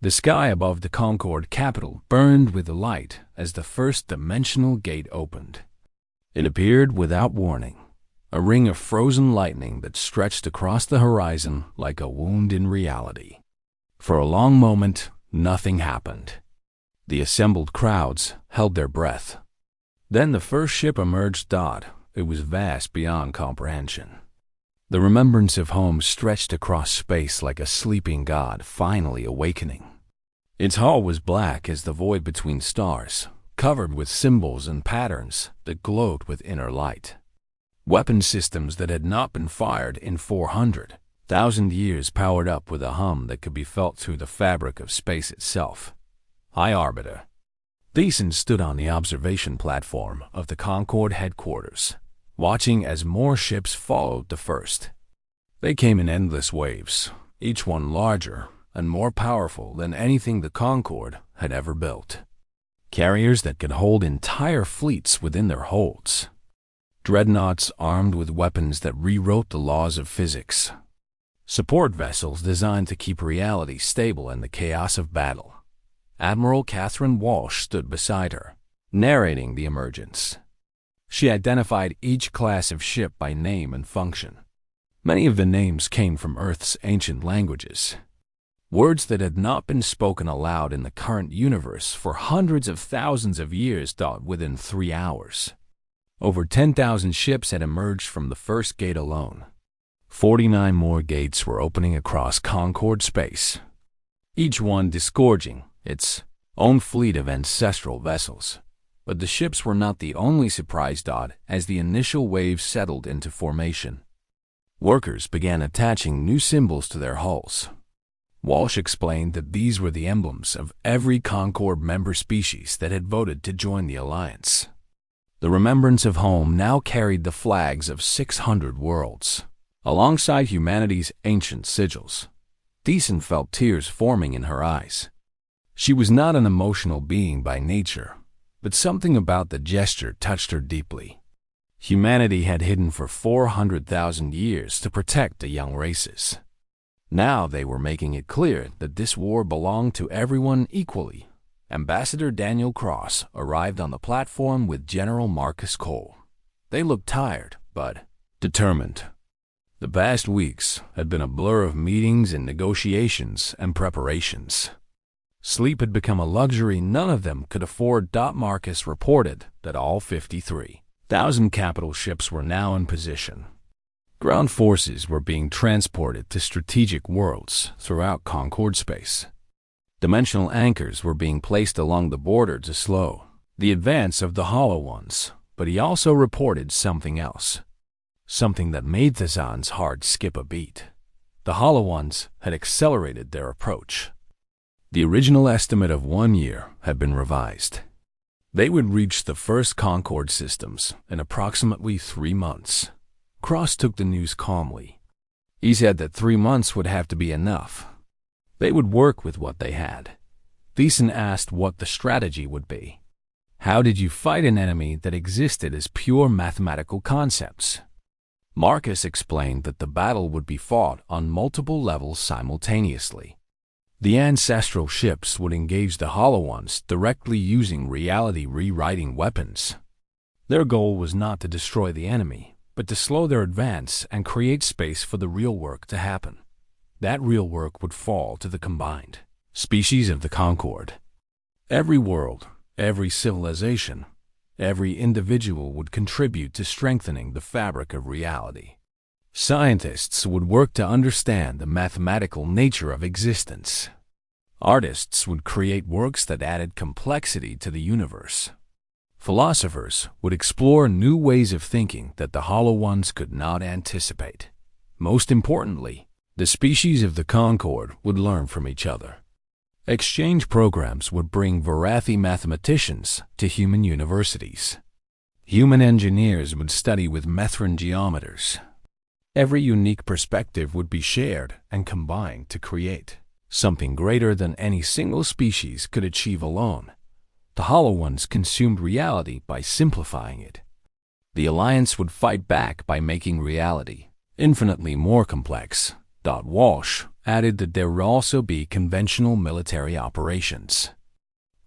The sky above the Concord capital burned with light as the first dimensional gate opened. It appeared without warning, a ring of frozen lightning that stretched across the horizon like a wound in reality. For a long moment, nothing happened. The assembled crowds held their breath. Then the first ship emerged. It was vast beyond comprehension. The remembrance of home stretched across space like a sleeping god finally awakening. Its hull was black as the void between stars, covered with symbols and patterns that glowed with inner light. Weapon systems that had not been fired in 400,000 years powered up with a hum that could be felt through the fabric of space itself. High Arbiter. Thiessen stood on the observation platform of the Concord headquarters, watching as more ships followed the first. They came in endless waves, each one larger and more powerful than anything the Concord had ever built. Carriers that could hold entire fleets within their holds. Dreadnoughts armed with weapons that rewrote the laws of physics. Support vessels designed to keep reality stable in the chaos of battle. Admiral Catherine Walsh stood beside her, narrating the emergence. She identified each class of ship by name and function. Many of the names came from Earth's ancient languages, words that had not been spoken aloud in the current universe for hundreds of thousands of years. Within 3 hours, over 10,000 ships had emerged from the first gate alone. 49 more gates were opening across Concord space, each one disgorging its own fleet of ancestral vessels. But the ships were not the only surprise. As the initial wave settled into formation, workers began attaching new symbols to their hulls. Walsh explained that these were the emblems of every Concord member species that had voted to join the Alliance. The remembrance of home now carried the flags of 600 worlds, alongside humanity's ancient sigils. Thiessen felt tears forming in her eyes. She was not an emotional being by nature, but something about the gesture touched her deeply. Humanity had hidden for 400,000 years to protect the young races. Now they were making it clear that this war belonged to everyone equally. Ambassador Daniel Cross arrived on the platform with General Marcus Cole. They looked tired, but determined. The past weeks had been a blur of meetings and negotiations and preparations. Sleep had become a luxury none of them could afford. Marcus reported that all 53,000 capital ships were now in position. Ground forces were being transported to strategic worlds throughout Concord space. Dimensional anchors were being placed along the border to slow the advance of the Hollow Ones, but he also reported something else. Something that made Thazan's heart skip a beat. The Hollow Ones had accelerated their approach. The original estimate of 1 year had been revised. They would reach the first Concord systems in approximately 3 months. Cross took the news calmly. He said that 3 months would have to be enough. They would work with what they had. Thiessen asked what the strategy would be. How did you fight an enemy that existed as pure mathematical concepts? Marcus explained that the battle would be fought on multiple levels simultaneously. The ancestral ships would engage the Hollow Ones directly using reality rewriting weapons. Their goal was not to destroy the enemy, but to slow their advance and create space for the real work to happen. That real work would fall to the combined species of the Concord. Every world, every civilization, every individual would contribute to strengthening the fabric of reality. Scientists would work to understand the mathematical nature of existence. Artists would create works that added complexity to the universe. Philosophers would explore new ways of thinking that the Hollow Ones could not anticipate. Most importantly, the species of the Concord would learn from each other. Exchange programs would bring Varathi mathematicians to human universities. Human engineers would study with Methrin geometers. Every unique perspective would be shared and combined to create something greater than any single species could achieve alone. The Hollow Ones consumed reality by simplifying it. The Alliance would fight back by making reality infinitely more complex. Walsh added that there would also be conventional military operations.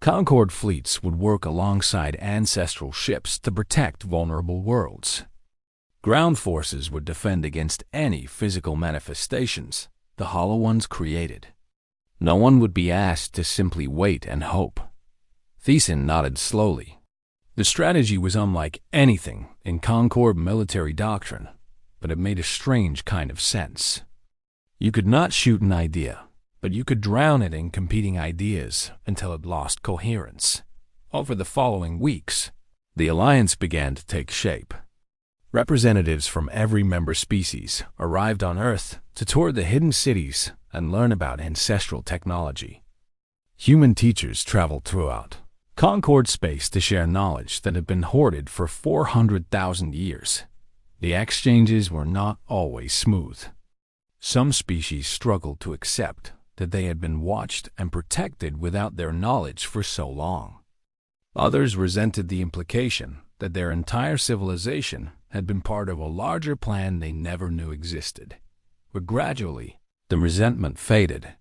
Concord fleets would work alongside ancestral ships to protect vulnerable worlds. Ground forces would defend against any physical manifestations the Hollow Ones created. No one would be asked to simply wait and hope. Thiessen nodded slowly. The strategy was unlike anything in Concord military doctrine, but it made a strange kind of sense. You could not shoot an idea, but you could drown it in competing ideas until it lost coherence. Over the following weeks, the alliance began to take shape. Representatives from every member species arrived on Earth to tour the hidden cities and learn about ancestral technology. Human teachers traveled throughout Concord space to share knowledge that had been hoarded for 400,000 years. The exchanges were not always smooth. Some species struggled to accept that they had been watched and protected without their knowledge for so long. Others resented the implication that their entire civilization had been part of a larger plan they never knew existed. But gradually, the resentment faded.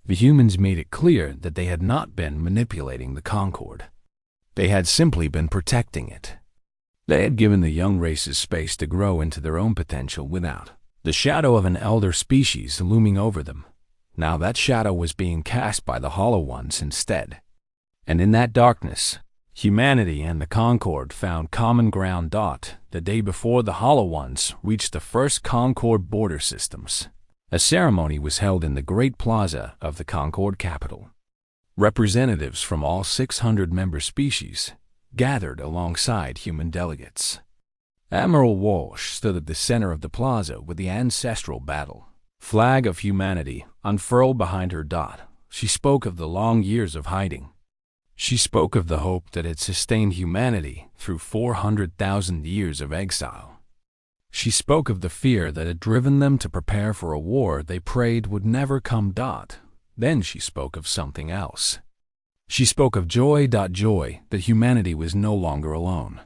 The humans made it clear that they had not been manipulating the Concord. They had simply been protecting it. They had given the young races space to grow into their own potential without the shadow of an elder species looming over them. Now that shadow was being cast by the Hollow Ones instead. And in that darkness, humanity and the Concord found common ground. The day before the Hollow Ones reached the first Concord border systems, a ceremony was held in the great plaza of the Concord capital. Representatives from all 600 member species gathered alongside human delegates. Admiral Walsh stood at the center of the plaza with the Ancestral battle flag of humanity unfurled behind her. She spoke of the long years of hiding. She spoke of the hope that had sustained humanity through 400,000 years of exile. She spoke of the fear that had driven them to prepare for a war they prayed would never come. Then she spoke of something else. She spoke of joy. Joy that humanity was no longer alone.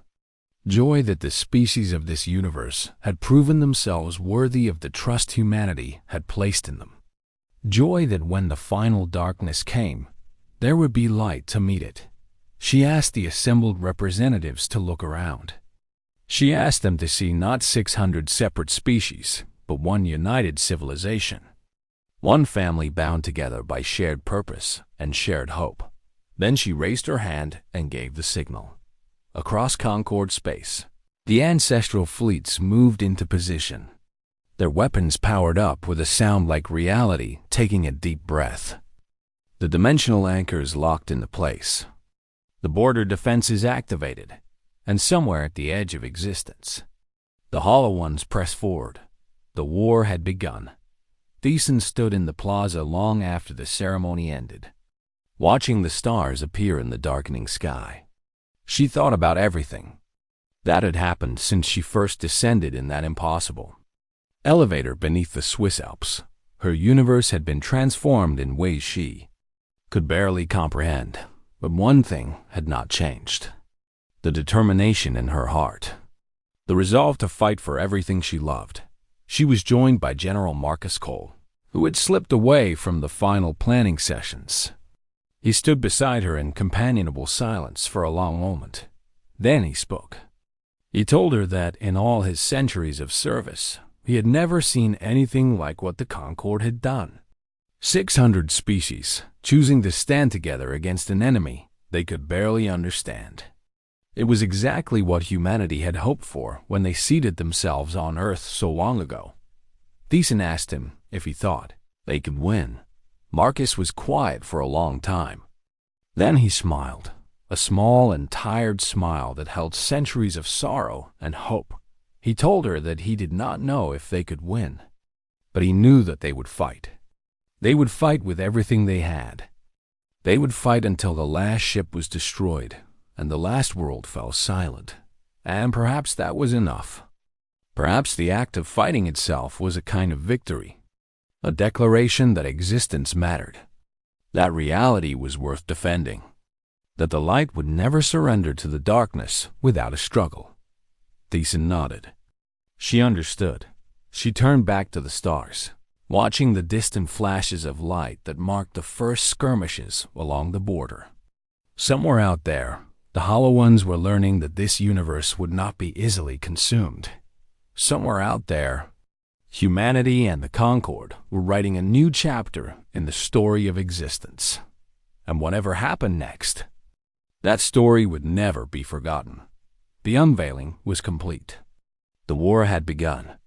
Joy that the species of this universe had proven themselves worthy of the trust humanity had placed in them. Joy that when the final darkness came, there would be light to meet it. She asked the assembled representatives to look around. She asked them to see not 600 separate species, but one united civilization. One family bound together by shared purpose and shared hope. Then she raised her hand and gave the signal. Across Concord space, the ancestral fleets moved into position. Their weapons powered up with a sound like reality taking a deep breath. The dimensional anchors locked into place. The border defenses activated, and somewhere at the edge of existence, the Hollow Ones pressed forward. The war had begun. Thiessen stood in the plaza long after the ceremony ended, watching the stars appear in the darkening sky. She thought about everything that had happened since she first descended in that impossible elevator beneath the Swiss Alps. Her universe had been transformed in ways she could barely comprehend, but one thing had not changed: the determination in her heart, the resolve to fight for everything she loved. She was joined by General Marcus Cole, who had slipped away from the final planning sessions. He stood beside her in companionable silence for a long moment. Then he spoke. He told her that in all his centuries of service, he had never seen anything like what the Concord had done. 600 species choosing to stand together against an enemy they could barely understand. It was exactly what humanity had hoped for when they seated themselves on Earth so long ago. Thiessen asked him if he thought they could win. Marcus was quiet for a long time. Then he smiled, a small and tired smile that held centuries of sorrow and hope. He told her that he did not know if they could win, but he knew that they would fight. They would fight with everything they had. They would fight until the last ship was destroyed and the last world fell silent. And perhaps that was enough. Perhaps the act of fighting itself was a kind of victory, a declaration that existence mattered, that reality was worth defending, that the light would never surrender to the darkness without a struggle. Thiessen nodded. She understood. She turned back to the stars. watching the distant flashes of light that marked the first skirmishes along the border. Somewhere out there, the Hollow Ones were learning that this universe would not be easily consumed. Somewhere out there, humanity and the Concord were writing a new chapter in the story of existence. And whatever happened next, that story would never be forgotten. The unveiling was complete. The war had begun,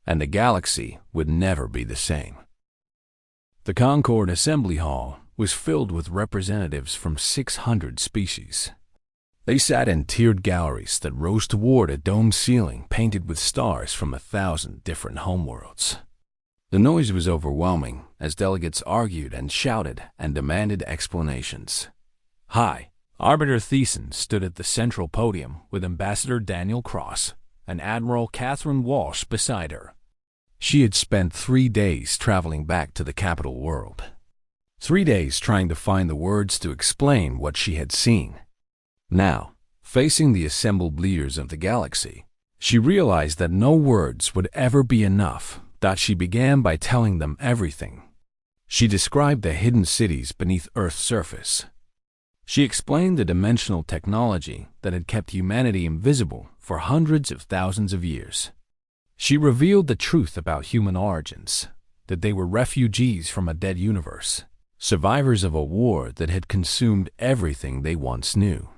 and the galaxy would never be the same. The Concord Assembly Hall was filled with representatives from 600 species. They sat in tiered galleries that rose toward a domed ceiling painted with stars from 1,000 different homeworlds. The noise was overwhelming as delegates argued and shouted and demanded explanations. Hi, Arbiter Thiessen stood at the central podium with Ambassador Daniel Cross and Admiral Catherine Walsh beside her. She had spent 3 days traveling back to the capital world. 3 days trying to find the words to explain what she had seen. Now, facing the assembled leaders of the galaxy, she realized that no words would ever be enough, that she began by telling them everything. She described the hidden cities beneath Earth's surface. She explained the dimensional technology that had kept humanity invisible for hundreds of thousands of years. She revealed the truth about human origins, that they were refugees from a dead universe, survivors of a war that had consumed everything they once knew.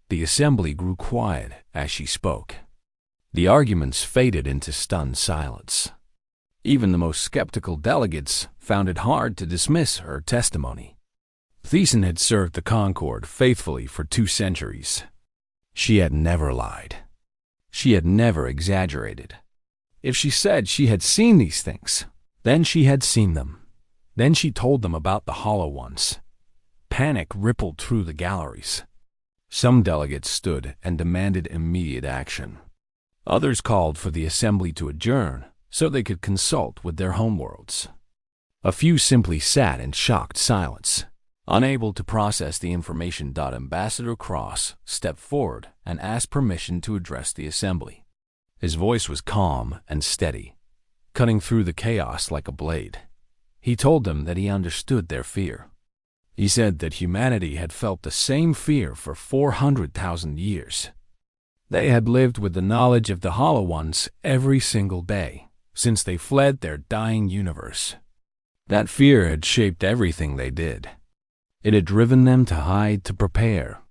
The assembly grew quiet as she spoke. The arguments faded into stunned silence. Even the most skeptical delegates found it hard to dismiss her testimony. Thiessen had served the Concord faithfully for 2 centuries. She had never lied. She had never exaggerated. If she said she had seen these things, then she had seen them. Then she told them about the Hollow Ones. Panic rippled through the galleries. Some delegates stood and demanded immediate action. Others called for the assembly to adjourn so they could consult with their homeworlds. A few simply sat in shocked silence, unable to process the information. Ambassador Cross stepped forward and asked permission to address the assembly. His voice was calm and steady, cutting through the chaos like a blade. He told them that he understood their fear. He said that humanity had felt the same fear for 400,000 years. They had lived with the knowledge of the Hollow Ones every single day since they fled their dying universe. That fear had shaped everything they did. It had driven them to hide, to prepare,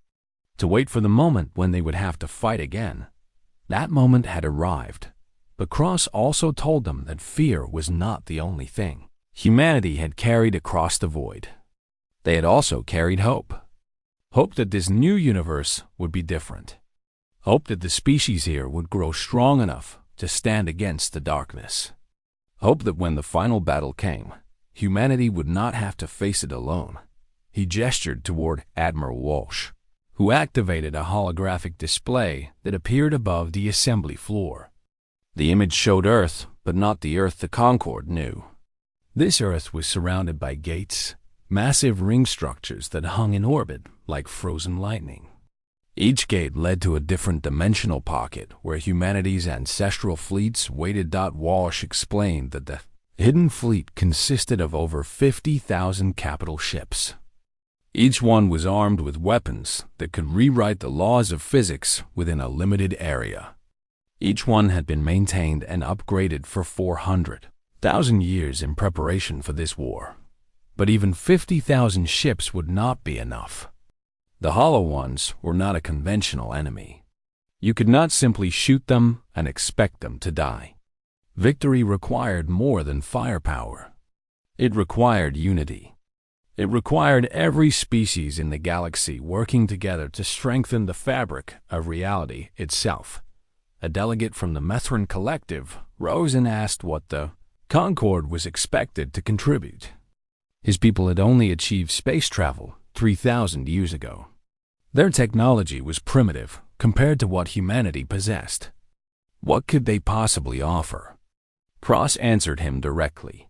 to wait for the moment when they would have to fight again. That moment had arrived, but Cross also told them that fear was not the only thing humanity had carried across the void. They had also carried hope. Hope that this new universe would be different. Hope that the species here would grow strong enough to stand against the darkness. Hope that when the final battle came, humanity would not have to face it alone. He gestured toward Admiral Walsh, who activated a holographic display that appeared above the assembly floor. The image showed Earth, but not the Earth the Concord knew. This Earth was surrounded by gates, massive ring structures that hung in orbit like frozen lightning. Each gate led to a different dimensional pocket where humanity's ancestral fleets waited. Walsh explained that the hidden fleet consisted of over 50,000 capital ships. Each one was armed with weapons that could rewrite the laws of physics within a limited area. Each one had been maintained and upgraded for 400,000 years in preparation for this war. But even 50,000 ships would not be enough. The Hollow Ones were not a conventional enemy. You could not simply shoot them and expect them to die. Victory required more than firepower. It required unity. It required every species in the galaxy working together to strengthen the fabric of reality itself. A delegate from the Methrin Collective rose and asked what the Concord was expected to contribute. His people had only achieved space travel 3,000 years ago. Their technology was primitive compared to what humanity possessed. What could they possibly offer? Cross answered him directly.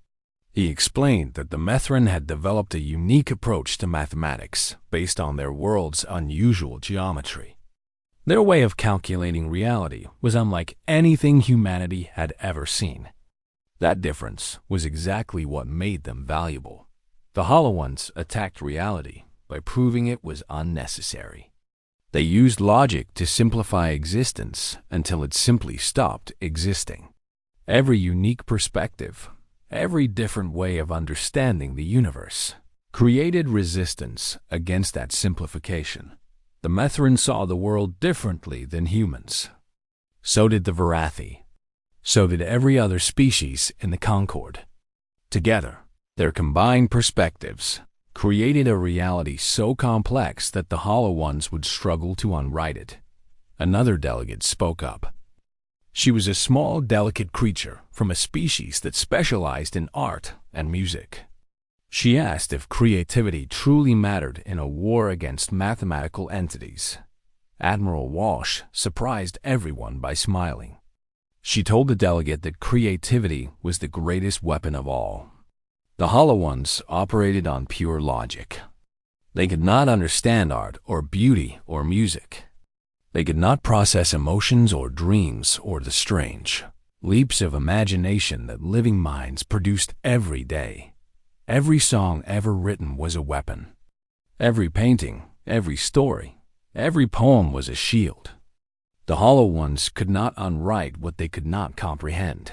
He explained that the Methrin had developed a unique approach to mathematics based on their world's unusual geometry. Their way of calculating reality was unlike anything humanity had ever seen. That difference was exactly what made them valuable. The Hollow Ones attacked reality by proving it was unnecessary. They used logic to simplify existence until it simply stopped existing. Every unique perspective, every different way of understanding the universe, created resistance against that simplification. The Methrin saw the world differently than humans. So did the Varathi. So did every other species in the Concord. Together, their combined perspectives created a reality so complex that the Hollow Ones would struggle to unwrite it. Another delegate spoke up. She was a small, delicate creature from a species that specialized in art and music. She asked if creativity truly mattered in a war against mathematical entities. Admiral Walsh surprised everyone by smiling. She told the delegate that creativity was the greatest weapon of all. The Hollow Ones operated on pure logic. They could not understand art or beauty or music. They could not process emotions or dreams or the strange leaps of imagination that living minds produced every day. Every song ever written was a weapon. Every painting, every story, every poem was a shield. The Hollow Ones could not unwrite what they could not comprehend.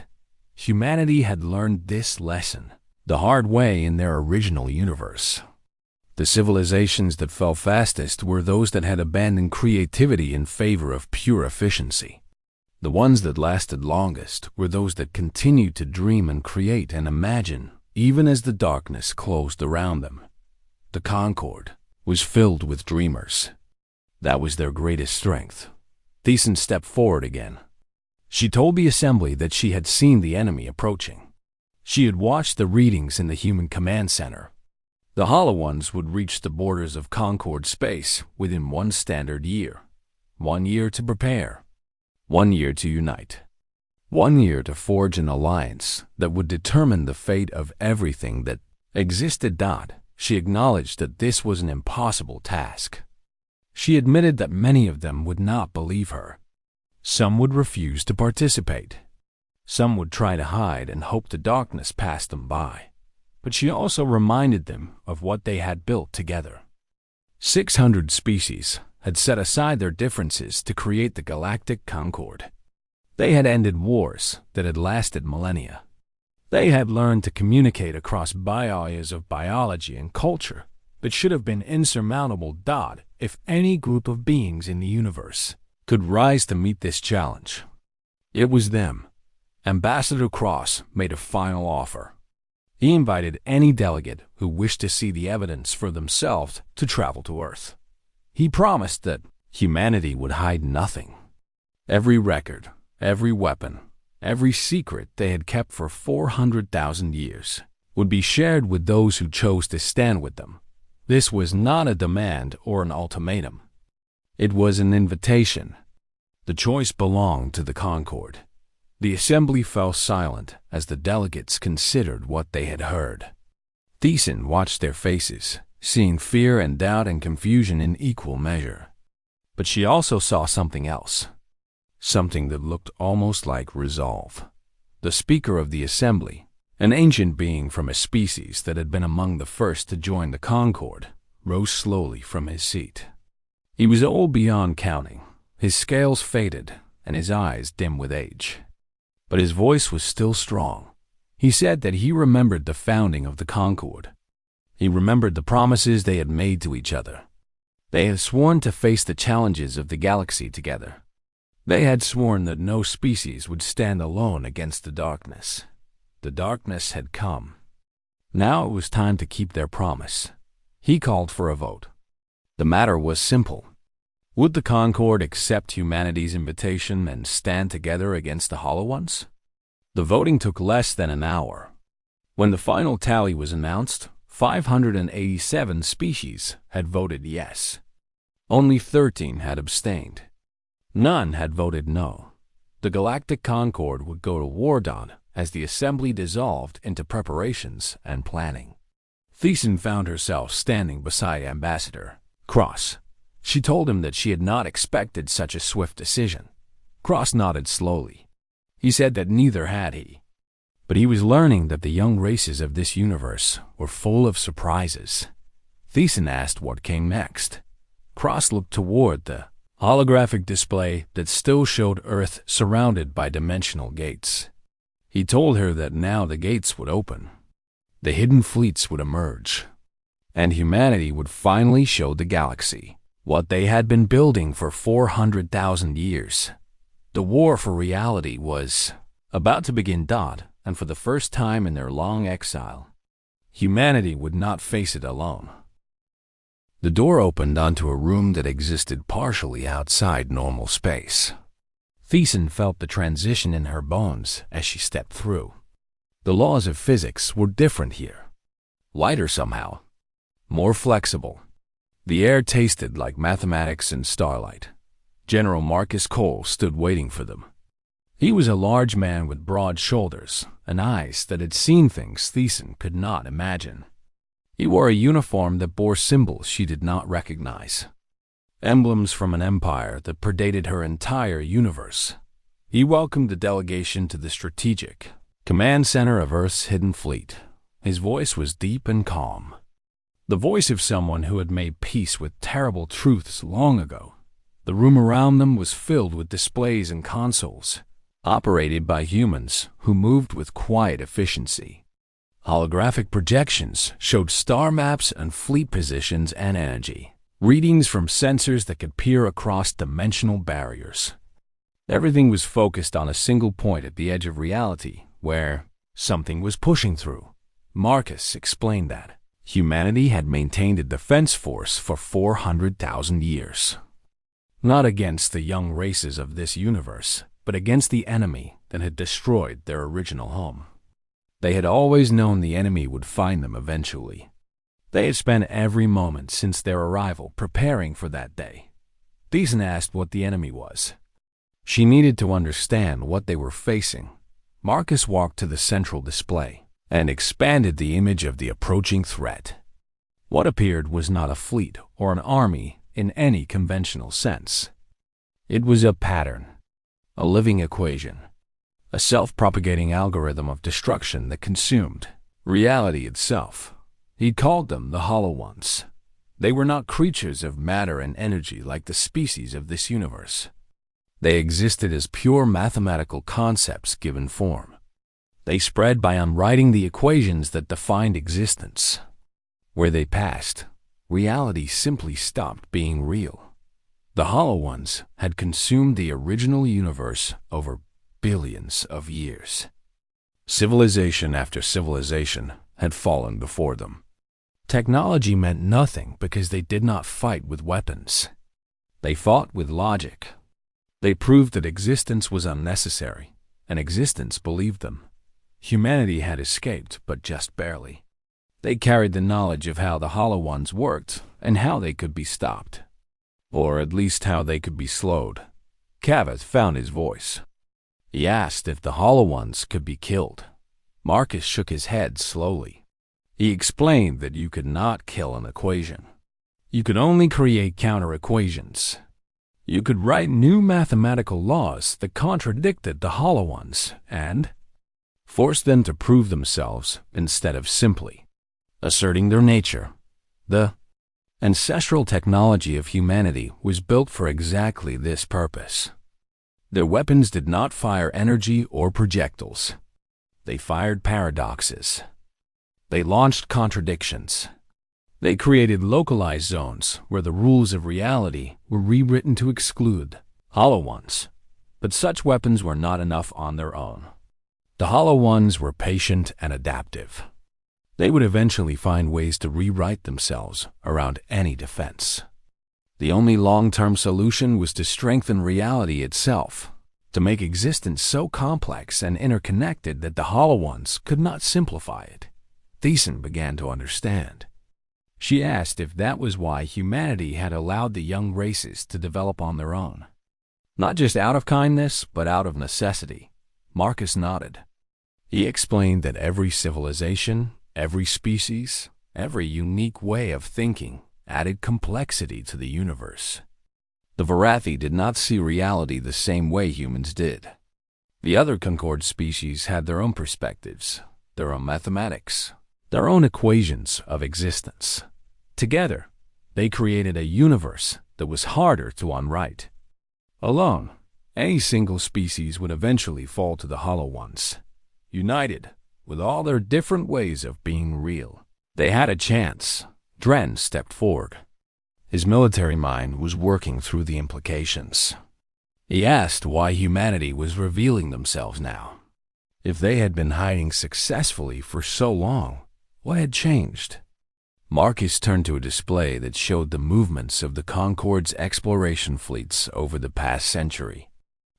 Humanity had learned this lesson the hard way in their original universe. The civilizations that fell fastest were those that had abandoned creativity in favor of pure efficiency. The ones that lasted longest were those that continued to dream and create and imagine, even as the darkness closed around them. The Concord was filled with dreamers. That was their greatest strength. Thiessen stepped forward again. She told the assembly that she had seen the enemy approaching. She had watched the readings in the human command center. The Hollow Ones would reach the borders of Concord space within 1 standard year. 1 year to prepare. 1 year to unite. 1 year to forge an alliance that would determine the fate of everything that existed. She acknowledged that this was an impossible task. She admitted that many of them would not believe her. Some would refuse to participate. Some would try to hide and hope the darkness passed them by. But she also reminded them of what they had built together. 600 species had set aside their differences to create the Galactic Concord. They had ended wars that had lasted millennia. They had learned to communicate across areas of biology and culture that should have been insurmountable. If any group of beings in the universe could rise to meet this challenge, it was them. Ambassador Cross made a final offer. He invited any delegate who wished to see the evidence for themselves to travel to Earth. He promised that humanity would hide nothing. Every record, every weapon, every secret they had kept for 400,000 years would be shared with those who chose to stand with them. This was not a demand or an ultimatum. It was an invitation. The choice belonged to the Concord. The assembly fell silent as the delegates considered what they had heard. Thiessen watched their faces, seeing fear and doubt and confusion in equal measure. But she also saw something else. Something that looked almost like resolve. The speaker of the assembly, an ancient being from a species that had been among the first to join the Concord, rose slowly from his seat. He was old beyond counting, his scales faded, and his eyes dim with age. But his voice was still strong. He said that he remembered the founding of the Concord. He remembered the promises they had made to each other. They had sworn to face the challenges of the galaxy together. They had sworn that no species would stand alone against the darkness. The darkness had come. Now it was time to keep their promise. He called for a vote. The matter was simple. Would the Concord accept humanity's invitation and stand together against the Hollow Ones? The voting took less than an hour. When the final tally was announced, 587 species had voted yes. Only 13 had abstained. None had voted no. The Galactic Concord would go to war as the assembly dissolved into preparations and planning. Thiessen found herself standing beside Ambassador Cross. She told him that she had not expected such a swift decision. Cross nodded slowly. He said that neither had he. But he was learning that the young races of this universe were full of surprises. Thiessen asked what came next. Cross looked toward the holographic display that still showed Earth surrounded by dimensional gates. He told her that now the gates would open. The hidden fleets would emerge, and humanity would finally show the galaxy what they had been building for 400,000 years. The war for reality was about to begin. And for the first time in their long exile, humanity would not face it alone. The door opened onto a room that existed partially outside normal space. Thiessen felt the transition in her bones as she stepped through. The laws of physics were different here. Lighter somehow. More flexible. The air tasted like mathematics and starlight. General Marcus Cole stood waiting for them. He was a large man with broad shoulders and eyes that had seen things Thiessen could not imagine. He wore a uniform that bore symbols she did not recognize, emblems from an empire that predated her entire universe. He welcomed the delegation to the strategic command center of Earth's hidden fleet. His voice was deep and calm, the voice of someone who had made peace with terrible truths long ago. The room around them was filled with displays and consoles, operated by humans who moved with quiet efficiency. Holographic projections showed star maps and fleet positions and energy, readings from sensors that could peer across dimensional barriers. Everything was focused on a single point at the edge of reality, where something was pushing through. Marcus explained that humanity had maintained a defense force for 400,000 years. Not against the young races of this universe, but against the enemy that had destroyed their original home. They had always known the enemy would find them eventually. They had spent every moment since their arrival preparing for that day. Thiessen asked what the enemy was. She needed to understand what they were facing. Marcus walked to the central display and expanded the image of the approaching threat. What appeared was not a fleet or an army in any conventional sense. It was a pattern. A living equation, a self-propagating algorithm of destruction that consumed reality itself. He called them the Hollow Ones. They were not creatures of matter and energy like the species of this universe. They existed as pure mathematical concepts given form. They spread by unwriting the equations that defined existence. Where they passed, reality simply stopped being real. The Hollow Ones had consumed the original universe over billions of years. Civilization after civilization had fallen before them. Technology meant nothing because they did not fight with weapons. They fought with logic. They proved that existence was unnecessary, and existence believed them. Humanity had escaped, but just barely. They carried the knowledge of how the Hollow Ones worked and how they could be stopped. Or at least how they could be slowed. Cavith found his voice. He asked if the Hollow Ones could be killed. Marcus shook his head slowly. He explained that you could not kill an equation. You could only create counter-equations. You could write new mathematical laws that contradicted the Hollow Ones and force them to prove themselves instead of simply asserting their nature. The ancestral technology of humanity was built for exactly this purpose. Their weapons did not fire energy or projectiles. They fired paradoxes. They launched contradictions. They created localized zones where the rules of reality were rewritten to exclude Hollow Ones. But such weapons were not enough on their own. The Hollow Ones were patient and adaptive. They would eventually find ways to rewrite themselves around any defense. The only long-term solution was to strengthen reality itself, to make existence so complex and interconnected that the Hollow Ones could not simplify it. Thiessen began to understand. She asked if that was why humanity had allowed the young races to develop on their own. Not just out of kindness, but out of necessity. Marcus nodded. He explained that every civilization, every species, every unique way of thinking added complexity to the universe. The Varathi did not see reality the same way humans did. The other Concord species had their own perspectives, their own mathematics, their own equations of existence. Together, they created a universe that was harder to unwrite. Alone, any single species would eventually fall to the Hollow Ones. United, with all their different ways of being real, they had a chance. Dren stepped forward. His military mind was working through the implications. He asked why humanity was revealing themselves now. If they had been hiding successfully for so long, what had changed? Marcus turned to a display that showed the movements of the Concord's exploration fleets over the past century.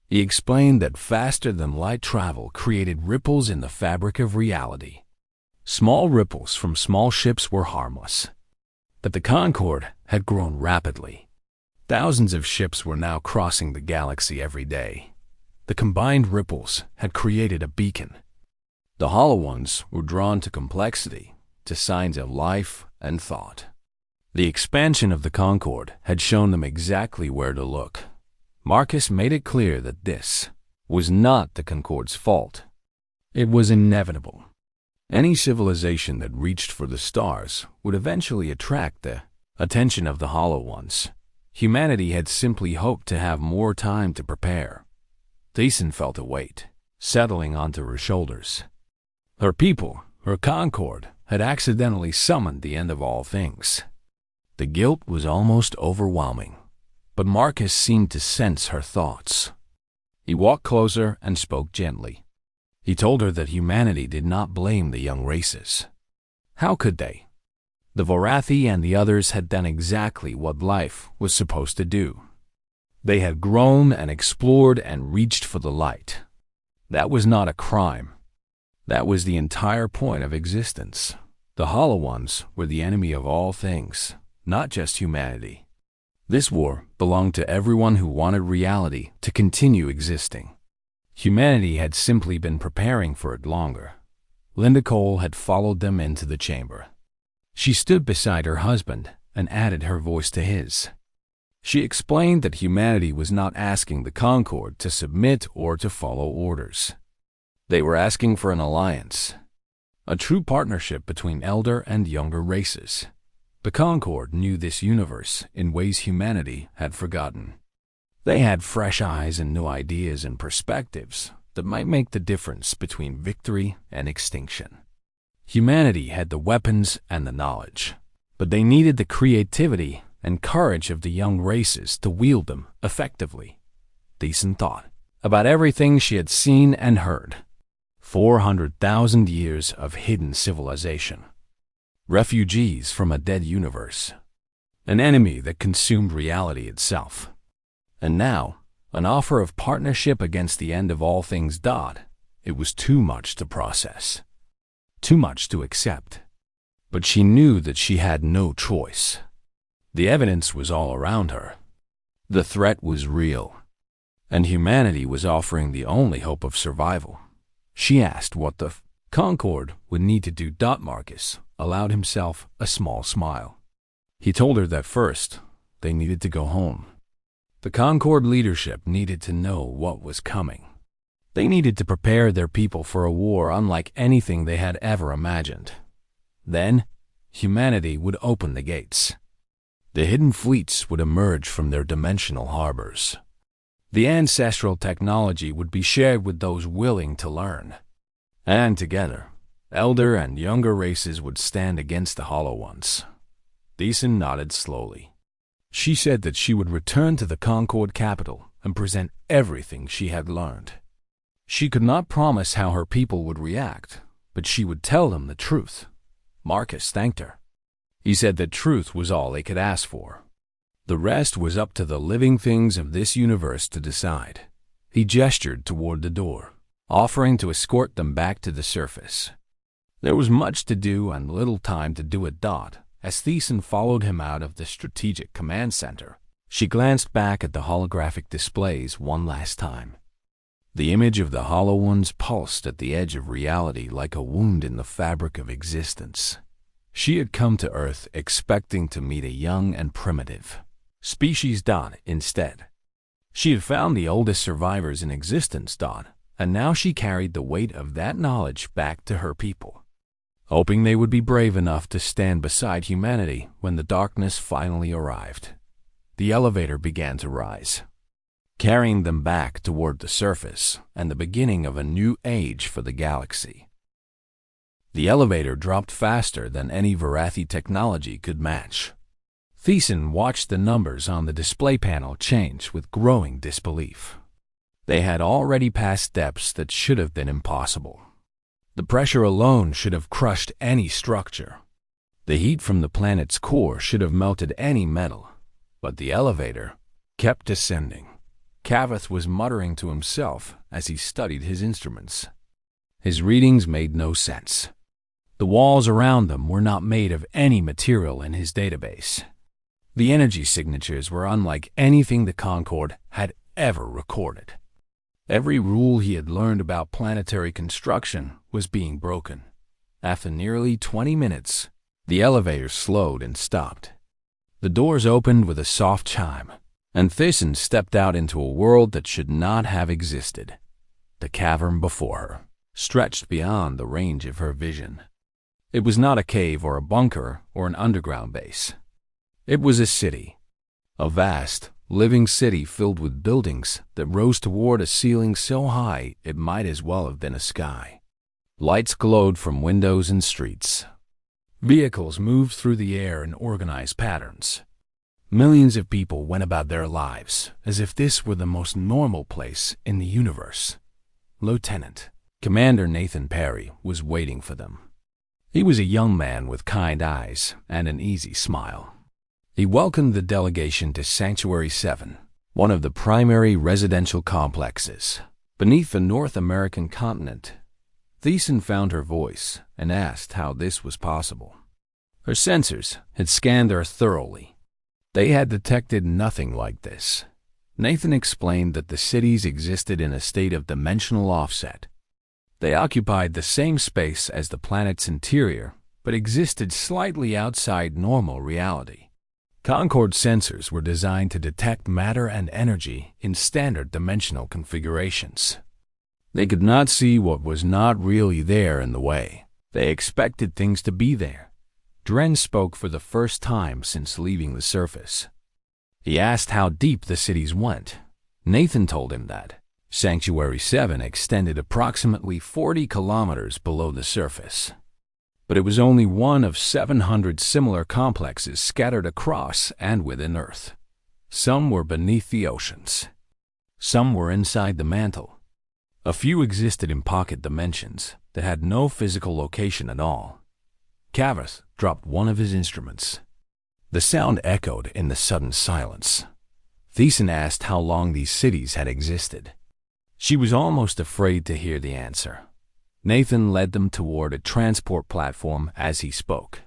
He explained that faster-than-light travel created ripples in the fabric of reality. Small ripples from small ships were harmless. But the Concorde had grown rapidly. Thousands of ships were now crossing the galaxy every day. The combined ripples had created a beacon. The Hollow Ones were drawn to complexity, to signs of life and thought. The expansion of the Concorde had shown them exactly where to look. Marcus made it clear that this was not the Concorde's fault. It was inevitable. Any civilization that reached for the stars would eventually attract the attention of the Hollow Ones. Humanity had simply hoped to have more time to prepare. Thiessen felt a weight settling onto her shoulders. Her people, her Concorde, had accidentally summoned the end of all things. The guilt was almost overwhelming, but Marcus seemed to sense her thoughts. He walked closer and spoke gently. He told her that humanity did not blame the young races. How could they? The Vorathi and the others had done exactly what life was supposed to do. They had grown and explored and reached for the light. That was not a crime. That was the entire point of existence. The Hollow Ones were the enemy of all things, not just humanity. This war belonged to everyone who wanted reality to continue existing. Humanity had simply been preparing for it longer. Linda Cole had followed them into the chamber. She stood beside her husband and added her voice to his. She explained that humanity was not asking the Concorde to submit or to follow orders. They were asking for an alliance, a true partnership between elder and younger races. The Concorde knew this universe in ways humanity had forgotten. They had fresh eyes and new ideas and perspectives that might make the difference between victory and extinction. Humanity had the weapons and the knowledge, but they needed the creativity and courage of the young races to wield them effectively. Thiessen thought about everything she had seen and heard. 400,000 years of hidden civilization. Refugees from a dead universe. An enemy that consumed reality itself. And now, an offer of partnership against the end of all things. It was too much to process. Too much to accept. But she knew that she had no choice. The evidence was all around her. The threat was real. And humanity was offering the only hope of survival. She asked what the Concorde would need to do. Marcus allowed himself a small smile. He told her that first, they needed to go home. The Concorde leadership needed to know what was coming. They needed to prepare their people for a war unlike anything they had ever imagined. Then, humanity would open the gates. The hidden fleets would emerge from their dimensional harbors. The ancestral technology would be shared with those willing to learn. And together, elder and younger races would stand against the Hollow Ones. Thiessen nodded slowly. She said that she would return to the Concorde capital and present everything she had learned. She could not promise how her people would react, but she would tell them the truth. Marcus thanked her. He said that truth was all they could ask for. The rest was up to the living things of this universe to decide. He gestured toward the door, offering to escort them back to the surface. There was much to do and little time to do it. As Thiessen followed him out of the Strategic Command Center, she glanced back at the holographic displays one last time. The image of the Hollow Ones pulsed at the edge of reality like a wound in the fabric of existence. She had come to Earth expecting to meet a young and primitive species. Instead, she had found the oldest survivors in existence. and now she carried the weight of that knowledge back to her people, hoping they would be brave enough to stand beside humanity when the darkness finally arrived. The elevator began to rise, carrying them back toward the surface and the beginning of a new age for the galaxy. The elevator dropped faster than any Varathi technology could match. Thiessen watched the numbers on the display panel change with growing disbelief. They had already passed depths that should have been impossible. The pressure alone should have crushed any structure. The heat from the planet's core should have melted any metal. But the elevator kept descending. Kavath was muttering to himself as he studied his instruments. His readings made no sense. The walls around them were not made of any material in his database. The energy signatures were unlike anything the Concorde had ever recorded. Every rule he had learned about planetary construction was being broken. After nearly 20 minutes, the elevator slowed and stopped. The doors opened with a soft chime, and Thiessen stepped out into a world that should not have existed. The cavern before her stretched beyond the range of her vision. It was not a cave or a bunker or an underground base. It was a city, a vast, living city filled with buildings that rose toward a ceiling so high it might as well have been a sky. Lights glowed from windows and streets. Vehicles moved through the air in organized patterns. Millions of people went about their lives as if this were the most normal place in the universe. Lieutenant Commander Nathan Perry was waiting for them. He was a young man with kind eyes and an easy smile. He welcomed the delegation to Sanctuary 7, one of the primary residential complexes beneath the North American continent. Thiessen found her voice and asked how this was possible. Her sensors had scanned Earth thoroughly. They had detected nothing like this. Nathan explained that the cities existed in a state of dimensional offset. They occupied the same space as the planet's interior, but existed slightly outside normal reality. Concorde sensors were designed to detect matter and energy in standard dimensional configurations. They could not see what was not really there in the way. They expected things to be there. Dren spoke for the first time since leaving the surface. He asked how deep the cities went. Nathan told him that Sanctuary 7 extended approximately 40 kilometers below the surface. But it was only one of 700 similar complexes scattered across and within Earth. Some were beneath the oceans. Some were inside the mantle. A few existed in pocket dimensions that had no physical location at all. Kavath dropped one of his instruments. The sound echoed in the sudden silence. Thiessen asked how long these cities had existed. She was almost afraid to hear the answer. Nathan led them toward a transport platform as he spoke.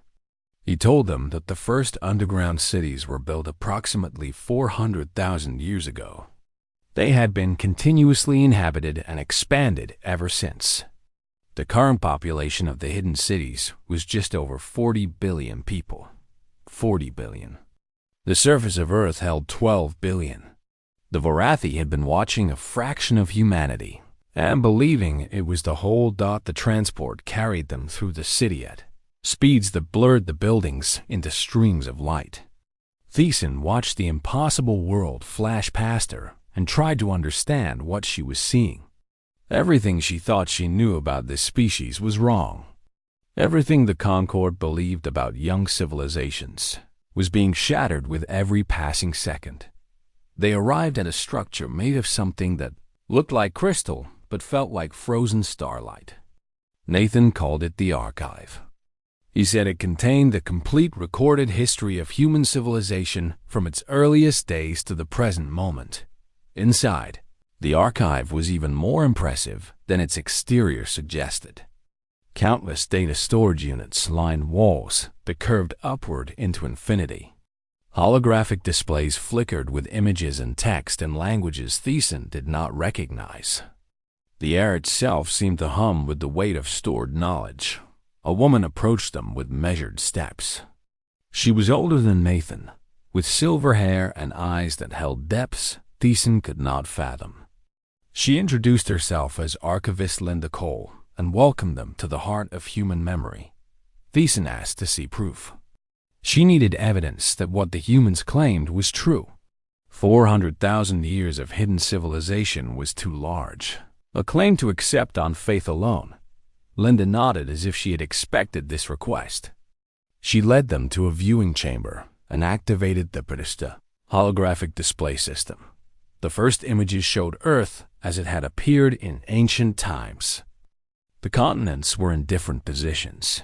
He told them that the first underground cities were built approximately 400,000 years ago. They had been continuously inhabited and expanded ever since. The current population of the hidden cities was just over 40 billion people. 40 billion. The surface of Earth held 12 billion. The Varathi had been watching a fraction of humanity and believing it was the whole. The transport carried them through the city at speeds that blurred the buildings into streams of light. Thiessen watched the impossible world flash past her and tried to understand what she was seeing. Everything she thought she knew about this species was wrong. Everything the Concorde believed about young civilizations was being shattered with every passing second. They arrived at a structure made of something that looked like crystal but felt like frozen starlight. Nathan called it the Archive. He said it contained the complete recorded history of human civilization from its earliest days to the present moment. Inside, the Archive was even more impressive than its exterior suggested. Countless data storage units lined walls that curved upward into infinity. Holographic displays flickered with images and text in languages Thiessen did not recognize. The air itself seemed to hum with the weight of stored knowledge. A woman approached them with measured steps. She was older than Nathan, with silver hair and eyes that held depths Thiessen could not fathom. She introduced herself as Archivist Linda Cole and welcomed them to the heart of human memory. Thiessen asked to see proof. She needed evidence that what the humans claimed was true. 400,000 years of hidden civilization was too large, a claim to accept on faith alone. Linda nodded as if she had expected this request. She led them to a viewing chamber and activated the Pedesta holographic display system. The first images showed Earth as it had appeared in ancient times. The continents were in different positions.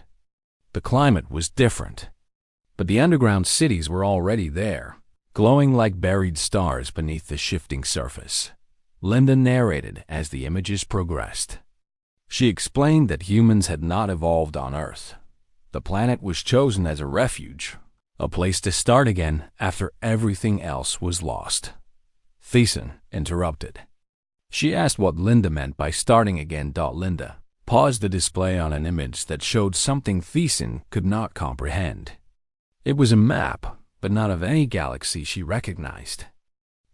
The climate was different, but the underground cities were already there, glowing like buried stars beneath the shifting surface. Linda narrated as the images progressed. She explained that humans had not evolved on Earth. The planet was chosen as a refuge, a place to start again after everything else was lost. Thiessen interrupted. She asked what Linda meant by starting again. Linda paused the display on an image that showed something Thiessen could not comprehend. It was a map, but not of any galaxy she recognized.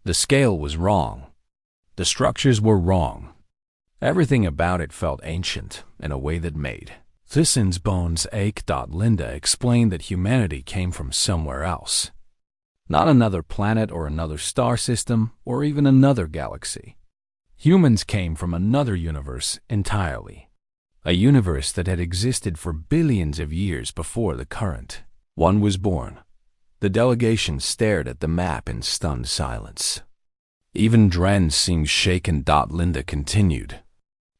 The scale was wrong. The structures were wrong. Everything about it felt ancient in a way that made Thiessen's bones ache. Linda explained that humanity came from somewhere else. Not another planet or another star system or even another galaxy. Humans came from another universe entirely. A universe that had existed for billions of years before the current one was born. The delegation stared at the map in stunned silence. Even Dren seemed shaken. Linda continued.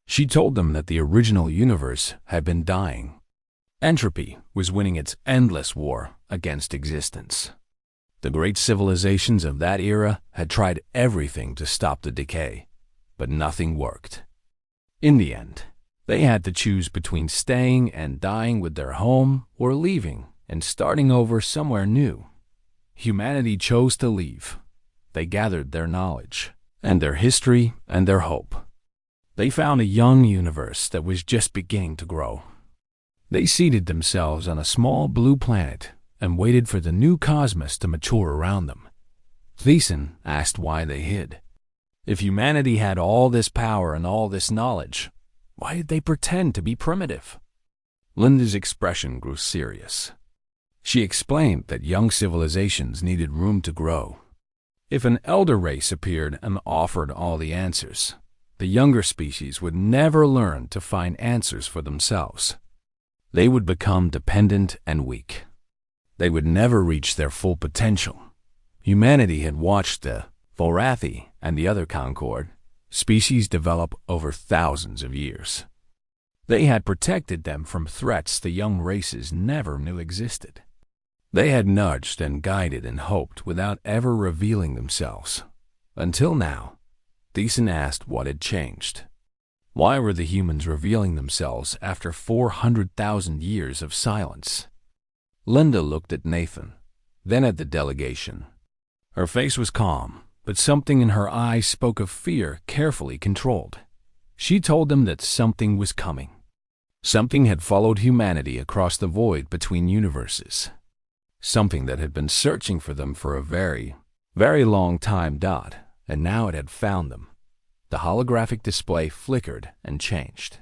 She told them that the original universe had been dying. Entropy was winning its endless war against existence. The great civilizations of that era had tried everything to stop the decay, but nothing worked. In the end, they had to choose between staying and dying with their home or leaving and starting over somewhere new. Humanity chose to leave. They gathered their knowledge and their history and their hope. They found a young universe that was just beginning to grow. They seated themselves on a small blue planet and waited for the new cosmos to mature around them. Thiessen asked why they hid. If humanity had all this power and all this knowledge, why did they pretend to be primitive? Linda's expression grew serious. She explained that young civilizations needed room to grow. If an elder race appeared and offered all the answers, the younger species would never learn to find answers for themselves. They would become dependent and weak. They would never reach their full potential. Humanity had watched the Vorathi and the other Concord species develop over thousands of years. They had protected them from threats the young races never knew existed. They had nudged and guided and hoped without ever revealing themselves. Until now, Thiessen asked what had changed. Why were the humans revealing themselves after 400,000 years of silence? Linda looked at Nathan, then at the delegation. Her face was calm, but something in her eyes spoke of fear carefully controlled. She told them that something was coming. Something had followed humanity across the void between universes. Something that had been searching for them for a very, very long time. And now it had found them. The holographic display flickered and changed.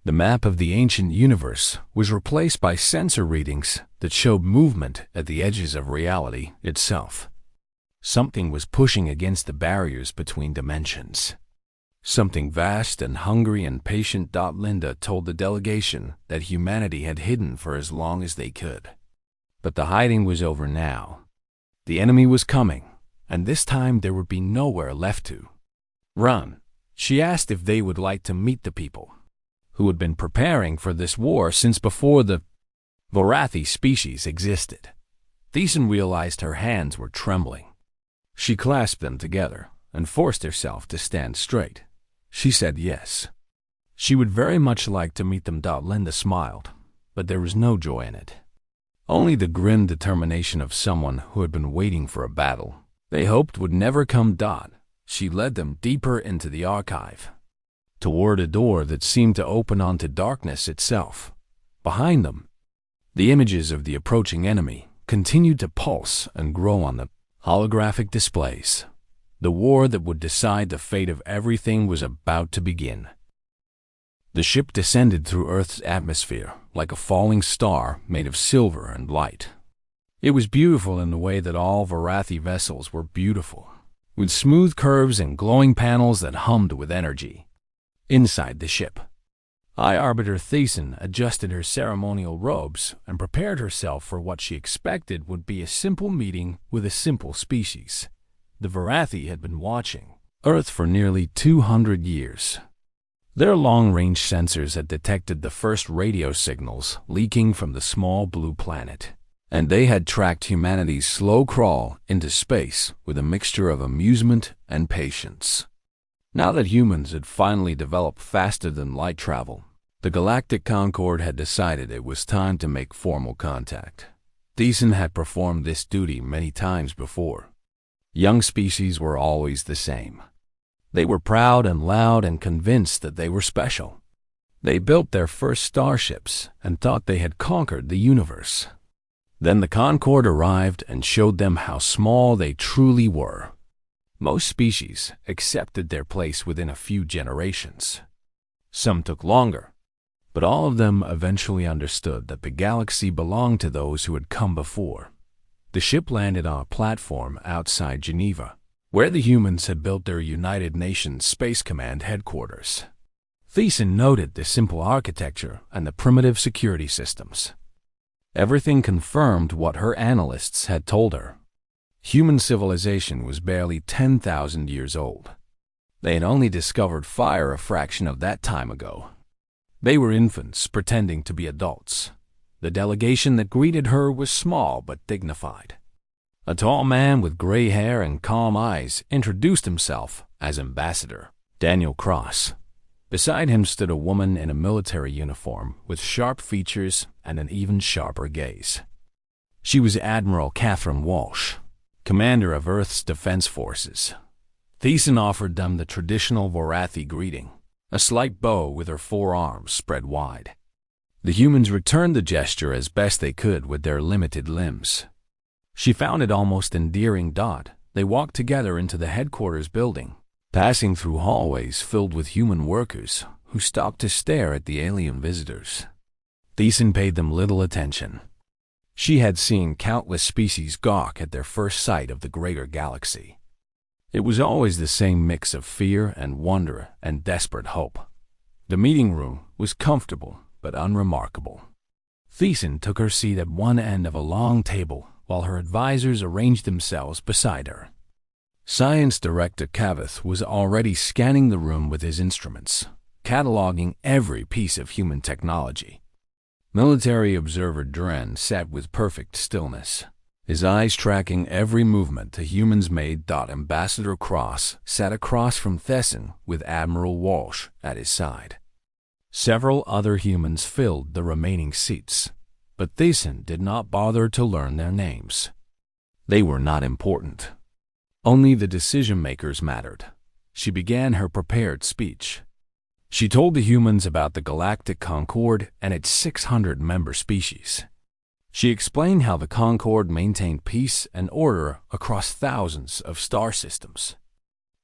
The map of the ancient universe was replaced by sensor readings that showed movement at the edges of reality itself. Something was pushing against the barriers between dimensions. Something vast and hungry and patient. Linda told the delegation that humanity had hidden for as long as they could. But the hiding was over now. The enemy was coming, and this time there would be nowhere left to run. She asked if they would like to meet the people who had been preparing for this war since before the Vorathi species existed. Thiessen realized her hands were trembling. She clasped them together and forced herself to stand straight. She said yes. She would very much like to meet them. Linda smiled, but there was no joy in it. Only the grim determination of someone who had been waiting for a battle they hoped would never come. She led them deeper into the archive, toward a door that seemed to open onto darkness itself. Behind them, the images of the approaching enemy continued to pulse and grow on the holographic displays. The war that would decide the fate of everything was about to begin. The ship descended through Earth's atmosphere like a falling star made of silver and light. It was beautiful in the way that all Varathi vessels were beautiful, with smooth curves and glowing panels that hummed with energy. Inside the ship, High Arbiter Thiessen adjusted her ceremonial robes and prepared herself for what she expected would be a simple meeting with a simple species. The Varathi had been watching Earth for nearly 200 years. Their long-range sensors had detected the first radio signals leaking from the small blue planet, and they had tracked humanity's slow crawl into space with a mixture of amusement and patience. Now that humans had finally developed faster than light travel, the Galactic Concord had decided it was time to make formal contact. Thiessen had performed this duty many times before. Young species were always the same. They were proud and loud and convinced that they were special. They built their first starships and thought they had conquered the universe. Then the Concord arrived and showed them how small they truly were. Most species accepted their place within a few generations. Some took longer, but all of them eventually understood that the galaxy belonged to those who had come before. The ship landed on a platform outside Geneva, where the humans had built their United Nations Space Command headquarters. Thiessen noted the simple architecture and the primitive security systems. Everything confirmed what her analysts had told her. Human civilization was barely 10,000 years old. They had only discovered fire a fraction of that time ago. They were infants pretending to be adults. The delegation that greeted her was small but dignified. A tall man with gray hair and calm eyes introduced himself as Ambassador Daniel Cross. Beside him stood a woman in a military uniform with sharp features and an even sharper gaze. She was Admiral Catherine Walsh, commander of Earth's defense forces. Thiessen offered them the traditional Varathi greeting, a slight bow with her forearms spread wide. The humans returned the gesture as best they could with their limited limbs. She found it almost endearing. They walked together into the headquarters building, passing through hallways filled with human workers who stopped to stare at the alien visitors. Thiessen paid them little attention. She had seen countless species gawk at their first sight of the greater galaxy. It was always the same mix of fear and wonder and desperate hope. The meeting room was comfortable but unremarkable. Thiessen took her seat at one end of a long table while her advisors arranged themselves beside her. Science Director Cavith was already scanning the room with his instruments, cataloging every piece of human technology. Military Observer Dren sat with perfect stillness, his eyes tracking every movement the humans made. Ambassador Cross sat across from Thiessen with Admiral Walsh at his side. Several other humans filled the remaining seats, but Thiessen did not bother to learn their names. They were not important. Only the decision-makers mattered. She began her prepared speech. She told the humans about the Galactic Concord and its 600 member species. She explained how the Concord maintained peace and order across thousands of star systems.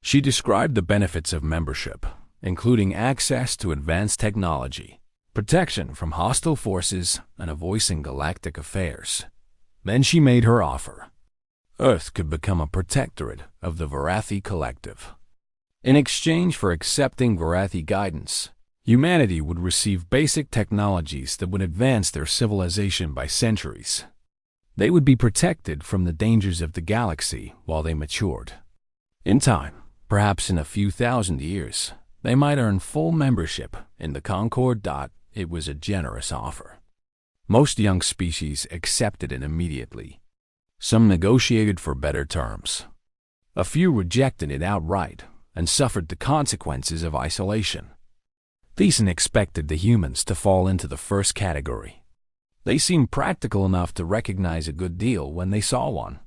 She described the benefits of membership, including access to advanced technology, protection from hostile forces, and a voice in galactic affairs. Then she made her offer. Earth could become a protectorate of the Varathi Collective. In exchange for accepting Varathi guidance, humanity would receive basic technologies that would advance their civilization by centuries. They would be protected from the dangers of the galaxy while they matured. In time, perhaps in a few thousand years, they might earn full membership in the Concord. It was a generous offer. Most young species accepted it immediately. Some negotiated for better terms. A few rejected it outright and suffered the consequences of isolation. Thiessen expected the humans to fall into the first category. They seemed practical enough to recognize a good deal when they saw one,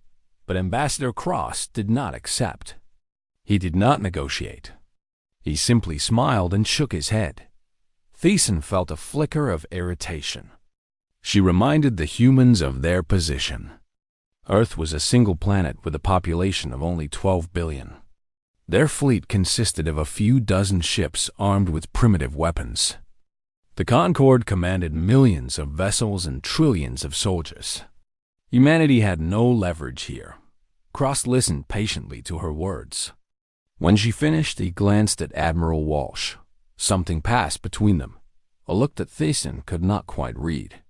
but Ambassador Cross did not accept. He did not negotiate. He simply smiled and shook his head. Thiessen felt a flicker of irritation. She reminded the humans of their position. Earth was a single planet with a population of only 12 billion. Their fleet consisted of a few dozen ships armed with primitive weapons. The Concord commanded millions of vessels and trillions of soldiers. Humanity had no leverage here. Cross listened patiently to her words. When she finished, he glanced at Admiral Walsh. Something passed between them, a look that Thiessen could not quite read.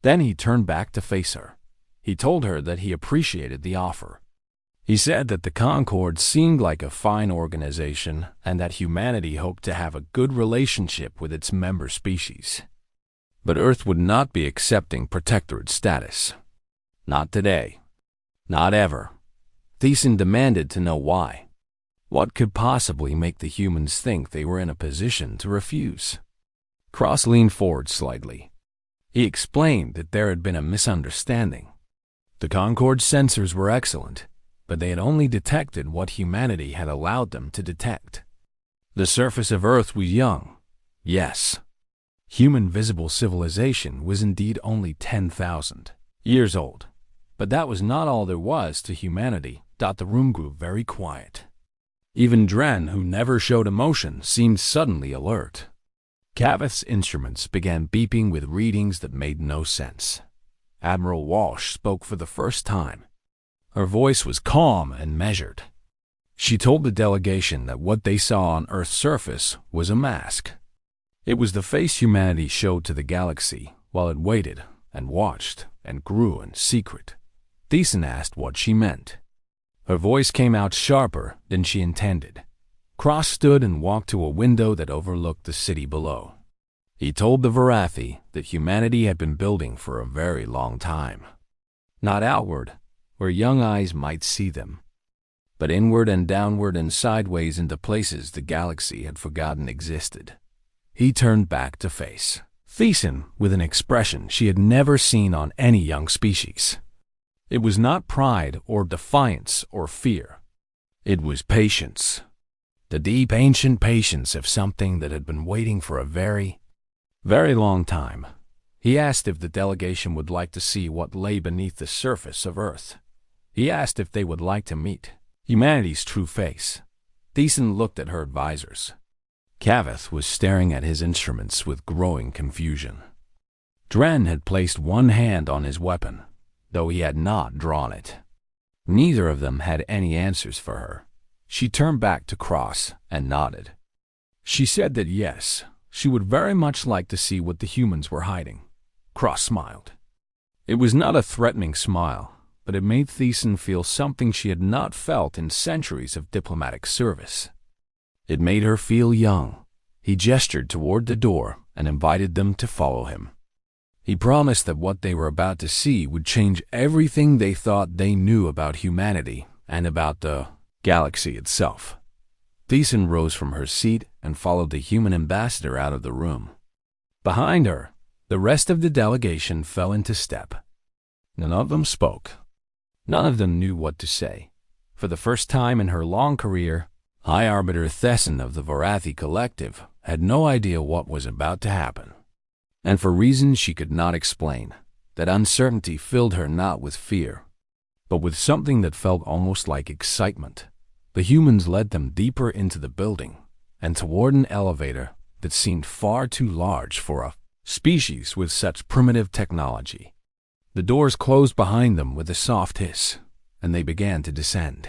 Then he turned back to face her. He told her that he appreciated the offer. He said that the Concord seemed like a fine organization and that humanity hoped to have a good relationship with its member species. But Earth would not be accepting protectorate status. Not today. Not ever. Thiessen demanded to know why. What could possibly make the humans think they were in a position to refuse? Cross leaned forward slightly. He explained that there had been a misunderstanding. The Concord's sensors were excellent, but they had only detected what humanity had allowed them to detect. The surface of Earth was young, yes. Human visible civilization was indeed only 10,000 years old, but that was not all there was to humanity. The room grew very quiet. Even Dren, who never showed emotion, seemed suddenly alert. Cavith's instruments began beeping with readings that made no sense. Admiral Walsh spoke for the first time. Her voice was calm and measured. She told the delegation that what they saw on Earth's surface was a mask. It was the face humanity showed to the galaxy while it waited and watched and grew in secret. Thiessen asked what she meant. Her voice came out sharper than she intended. Cross stood and walked to a window that overlooked the city below. He told the Varathi that humanity had been building for a very long time. Not outward, where young eyes might see them, but inward and downward and sideways into places the galaxy had forgotten existed. He turned back to face Thiessen with an expression she had never seen on any young species. It was not pride or defiance or fear. It was patience. The deep, ancient patience of something that had been waiting for a very, very long time. He asked if the delegation would like to see what lay beneath the surface of Earth. He asked if they would like to meet humanity's true face. Thiessen looked at her advisors. Cavith was staring at his instruments with growing confusion. Dren had placed one hand on his weapon, though he had not drawn it. Neither of them had any answers for her. She turned back to Cross and nodded. She said that yes, she would very much like to see what the humans were hiding. Cross smiled. It was not a threatening smile, but it made Thiessen feel something she had not felt in centuries of diplomatic service. It made her feel young. He gestured toward the door and invited them to follow him. He promised that what they were about to see would change everything they thought they knew about humanity and about the galaxy itself. Thiessen rose from her seat and followed the human ambassador out of the room. Behind her, the rest of the delegation fell into step. None of them spoke. None of them knew what to say. For the first time in her long career, High Arbiter Thiessen of the Varathi Collective had no idea what was about to happen. And for reasons she could not explain, that uncertainty filled her not with fear, but with something that felt almost like excitement. The humans led them deeper into the building and toward an elevator that seemed far too large for a species with such primitive technology. The doors closed behind them with a soft hiss, and they began to descend.